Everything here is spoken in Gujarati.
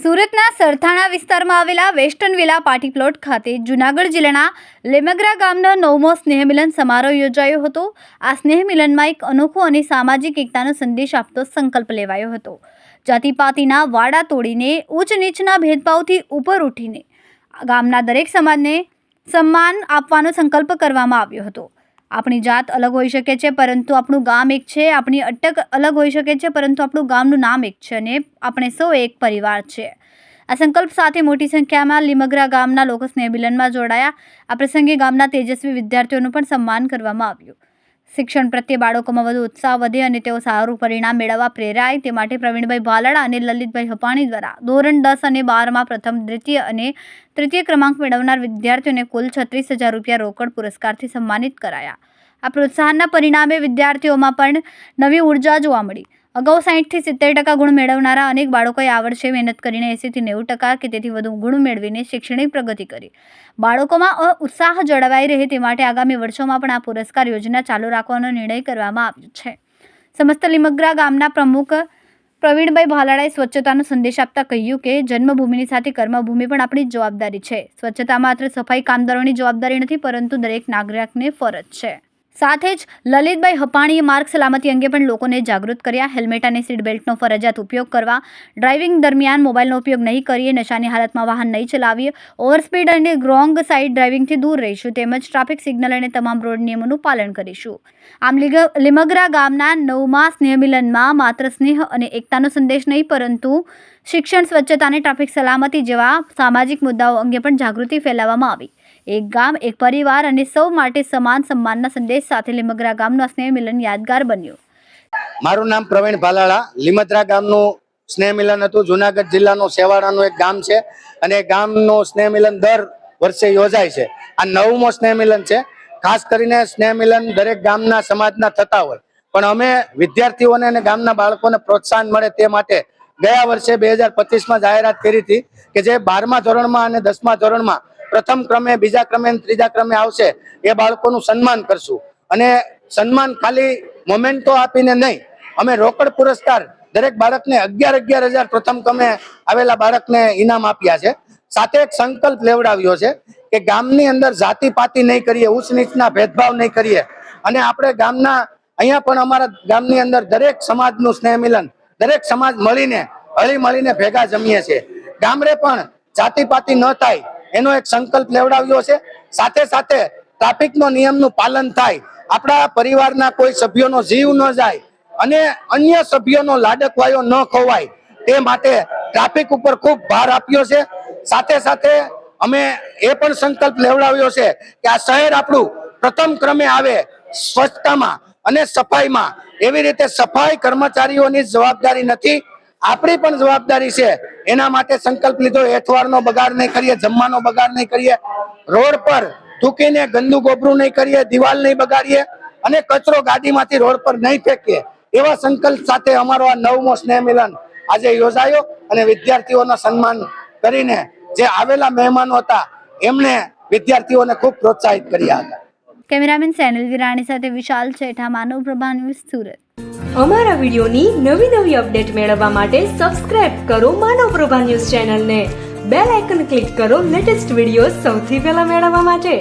સુરતના સરથાણા વિસ્તારમાં આવેલા વેસ્ટર્ન વિલા પાર્ટી પ્લોટ ખાતે જૂનાગઢ જિલ્લાના લેમગ્રા ગામનો 9મો સ્નેહમિલન સમારોહ યોજાયો હતો। આ સ્નેહમિલનમાં એક અનોખો અને સામાજિક એકતાનો સંદેશ આપતો સંકલ્પ લેવાયો હતો। જાતિપાતિના વાડા તોડીને ઉચ્ચ નીચના ભેદભાવથી ઉપર ઉઠીને ગામના દરેક સમાજને સન્માન આપવાનો સંકલ્પ કરવામાં આવ્યો હતો। આપણી જાત અલગ હોઈ શકે છે, પરંતુ આપણું ગામ એક છે। આપણી અટક અલગ હોઈ શકે છે, પરંતુ આપણું ગામનું નામ એક છે અને આપણે સૌ એક પરિવાર છે। આ સંકલ્પ સાથે મોટી સંખ્યામાં લીમગ્રા ગામના લોકો સ્નેહમિલનમાં જોડાયા। આ પ્રસંગે ગામના તેજસ્વી વિદ્યાર્થીઓનું પણ સન્માન કરવામાં આવ્યું। શિક્ષણ પ્રત્યે બાળકોમાં વધુ ઉત્સાહ વધે અને તેઓ સારું પરિણામ મેળવવા પ્રેરાય તે માટે પ્રવીણભાઈ ભાલાડા અને લલિતભાઈ હપાણી દ્વારા ધોરણ 10 અને 12માં પ્રથમ, દ્વિતીય અને તૃતીય ક્રમાંક મેળવનાર વિદ્યાર્થીઓને કુલ 36,000 રૂપિયા રોકડ પુરસ્કારથી સન્માનિત કરાયા। આ પ્રોત્સાહનના પરિણામે વિદ્યાર્થીઓમાં પણ નવી ઉર્જા જોવા મળી। અગાઉ 60 થી 70% ગુણ મેળવનારા અનેક બાળકોએ આ વર્ષે મહેનત કરીને 80 થી 90% કે તેથી વધુ ગુણ મેળવીને શૈક્ષણિક પ્રગતિ કરી। બાળકોમાં ઉત્સાહ જળવાઈ રહે તે માટે આગામી વર્ષોમાં પણ આ પુરસ્કાર યોજના ચાલુ રાખવાનો નિર્ણય કરવામાં આવ્યો છે। સમસ્ત લીમગ્રા ગામના પ્રમુખ પ્રવીણભાઈ ભાલાડાએ સ્વચ્છતાનો સંદેશ આપતા કહ્યું કે જન્મભૂમિની સાથે કર્મભૂમિ પણ આપણી જવાબદારી છે। સ્વચ્છતા માત્ર સફાઈ કામદારોની જવાબદારી નથી, પરંતુ દરેક નાગરિકની ફરજ છે। સાથે જ લલિતભાઈ હપાણીએ માર્ગ સલામતી અંગે પણ લોકોને જાગૃત કર્યા। હેલ્મેટ અને સીટ બેલ્ટનો ફરજિયાત ઉપયોગ કરવા, ડ્રાઇવિંગ દરમિયાન મોબાઈલનો ઉપયોગ નહીં કરીએ, નશાની હાલતમાં વાહન નહીં ચલાવીએ, ઓવરસ્પીડ અને રોંગ સાઇડ ડ્રાઇવિંગથી દૂર રહીશું, તેમજ ટ્રાફિક સિગ્નલ અને તમામ રોડ નિયમોનું પાલન કરીશું। આમ લીમગ્રા ગામના 9મા સ્નેહમિલનમાં માત્ર સ્નેહ અને એકતાનો સંદેશ નહીં, પરંતુ શિક્ષણ, સ્વચ્છતા અને ટ્રાફિક સલામતી જેવા સામાજિક મુદ્દાઓ અંગે પણ જાગૃતિ ફેલાવવામાં આવી। એક ગામ, એક પરિવાર અને સૌ માટે સમાન સન્માનના સંદેશ સાથે લીમગ્રા ગામનું આ સ્નેહમિલન યાદગાર બન્યું। મારું નામ પ્રવીણ ભાલાળા। લીમગ્રા ગામનું સ્નેહમિલન હતું। જૂનાગઢ જિલ્લાનું સેવાડાનું એક ગામ છે અને ગામનું સ્નેહમિલન દર વર્ષે યોજાય છે। આ 9મો સ્નેહમિલન છે। ખાસ કરીને સ્નેહમિલન દરેક ગામના સમાજના થતા હોય, પણ અમે વિદ્યાર્થીઓને અને ગામના બાળકોને પ્રોત્સાહન મળે તે માટે ગયા વર્ષે 2025માં જાહેરાત કરી હતી કે જે 12મા ધોરણમાં અને 10મા ધોરણમાં પ્રથમ ક્રમે, બીજા ક્રમે અને ત્રીજા ક્રમે આવશે એ બાળકોનું સન્માન કરશું। અને સન્માન ખાલી મોમેન્ટો આપીને નહીં, અમે રોકડ પુરસ્કાર દરેક બાળકને 11,000 પ્રથમ ક્રમે આવેલા બાળકને ઇનામ આપ્યા છે। સાથે એક સંકલ્પ લેવડાવ્યો છે કે ગામની અંદર જાતિપાતિ નહીં કરીએ, ઉચ્ચ નીચના ભેદભાવ નહીં કરીએ અને આપણે ગામના અહીંયા પણ અમારા ગામની અંદર દરેક સમાજનું સ્નેહમિલન, દરેક સમાજ મળીને હળી મળીને ભેગા જમીએ છીએ। ગામડે પણ જાતિપાતિ ન થાય એનો એક સંકલ્પ લેવડાવ્યો છે। સાથે સાથે ટ્રાફિકનો નિયમનું પાલન થાય, આપણા પરિવારના કોઈ સભ્યોનો જીવ ન જાય અને અન્ય સભ્યોનો લાડકવાયો ન ખોવાય તે માટે ટ્રાફિક ઉપર ખૂબ ભાર આપ્યો છે। સાથે સાથે અમે એ પણ સંકલ્પ લેવડાવ્યો છે કે આ શહેર આપણું પ્રથમ ક્રમે આવે સ્વચ્છતામાં અને સફાઈમાં। એવી રીતે સફાઈ કર્મચારીઓની જવાબદારી નથી, આપણી પણ જવાબદારી છે। એના માટે સંકલ્પ લીધો, એઠવાડનો બગાડ નહીં કરીએ, જમવાનો બગાડ નહીં કરીએ, રોડ પર થૂકીને ગંદુ ગોબરું નહીં કરીએ, દિવાલ નહીં બગાડીએ અને કચરો ગાડીમાંથી રોડ પર નહીં ફેંકીએ। એવા સંકલ્પ સાથે અમારો આ 9મો સ્નેહમિલન આજે યોજાયો અને વિદ્યાર્થીઓનું સન્માન કરીને જે આવેલા મહેમાનો હતા એમને વિદ્યાર્થીઓને ખૂબ પ્રોત્સાહિત કર્યા હતા। કેમેરામેન સેનલ વિરાણી સાથે વિશાલ છેઠા, માનવ પ્રભા ન્યૂઝ, સુરત। અમારા વિડીયોની નવી અપડેટ મેળવવા માટે સબસ્ક્રાઇબ કરો માનવ પ્રભા ન્યૂઝ ચેનલને, બેલ આઇકન ક્લિક કરો લેટેસ્ટ વિડીયો સૌથી પહેલા મેળવવા માટે।